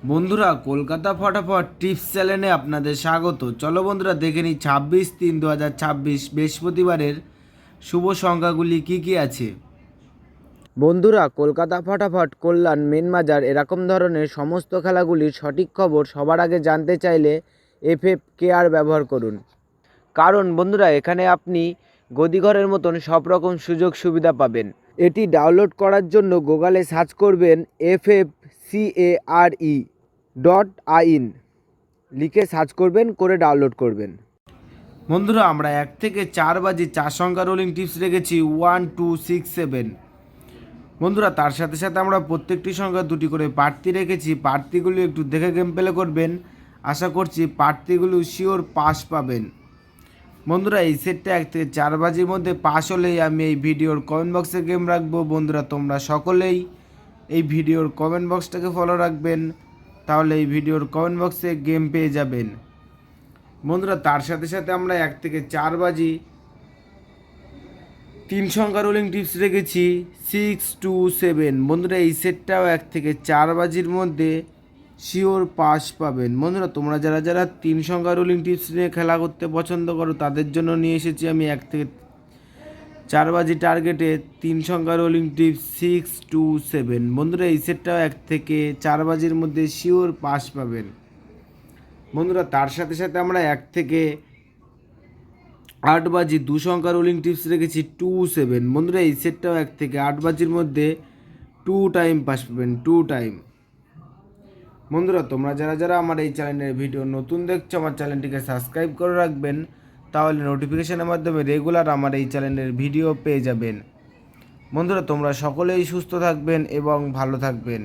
বন্ধুরা, কলকাতা ফটাফট টিপস চ্যানেলে আপনাদের স্বাগত। চলো বন্ধুরা, দেখে নিই 26/3/2026 বৃহস্পতিবারের শুভ সংখ্যাগুলি কি কি আছে। বন্ধুরা, কলকাতা ফটাফট, কল্যাণ, মেনবাজার এরকম ধরনের সমস্ত খেলাগুলির সঠিক খবর সবার আগে জানতে চাইলে FFKR ব্যবহার করুন। কারণ বন্ধুরা, এখানে আপনি গদিঘরের মতন সব রকম সুযোগ সুবিধা পাবেন। এটি ডাউনলোড করার জন্য গুগলে সার্চ করবেন FFCARE.in লিখে সার্চ করবেন, করে ডাউনলোড করবেন। বন্ধুরা, আমরা 1 থেকে 4 বাজি 4 সংখ্যা রোলিং টিপস রেখেছি 1 2 6 7। বন্ধুরা, তার সাথে সাথে আমরা প্রত্যেকটি সংখ্যা দুটি করে প্রার্থী রেখেছি। প্রার্থীগুলো একটু দেখে গেম প্লে করবেন। আশা করছি প্রার্থীগুলো শিওর পাস পাবেন। বন্ধুরা, এই সেটটা 1 থেকে 4 বাজির মধ্যে পাস হলেই আমি এই ভিডিওর কমেন্ট বক্সে গেম রাখবো। বন্ধুরা, তোমরা সকলেই এই ভিডিওর কমেন্ট বক্সটাকে ফলো রাখবেন, তাহলে এই ভিডিওর কমেন্ট বক্সে গেম পেয়ে যাবেন। বন্ধুরা, তার সাথে সাথে আমরা 1 থেকে 4 বাজি 3 সংখ্যা রোলিং টিপস রেখেছি 6 2 7। বন্ধুরা, এই সেটটাও 1 থেকে 4 বাজির মধ্যে শিওর পাস পাবেন। বন্ধুরা, তোমরা যারা যারা 3 সংখ্যা রোলিং টিপস নিয়ে খেলা করতে পছন্দ করো, তাদের জন্য নিয়ে এসেছি আমি 1 থেকে 4 বাজি টার্গেটে 3 সংখ্যা রোলিং টিপস 6 2 7। বন্ধুরা, এই সেটটাও 1 থেকে 4 বাজির মধ্যে শিওর পাস পাবেন। বন্ধুরা, তার সাথে সাথে আমরা 1 থেকে 8 বাজি 2 সংখ্যা রোলিং টিপস রেখেছি 2 7। বন্ধুরা, এই সেটটাও 1 থেকে 8 বাজির মধ্যে 2 টাইম পাস পাবেন, 2 টাইম। বন্ধুরা, তোমরা যারা যারা আমার এই চ্যানেলের ভিডিও নতুন দেখছো, আমার চ্যানেলটিকে সাবস্ক্রাইব করে রাখবেন, তাহলে নোটিফিকেশনের মাধ্যমে রেগুলার আমার এই চ্যানেলের ভিডিও পেয়ে যাবেন। বন্ধুরা, তোমরা সকলেই সুস্থ থাকবেন এবং ভালো থাকবেন।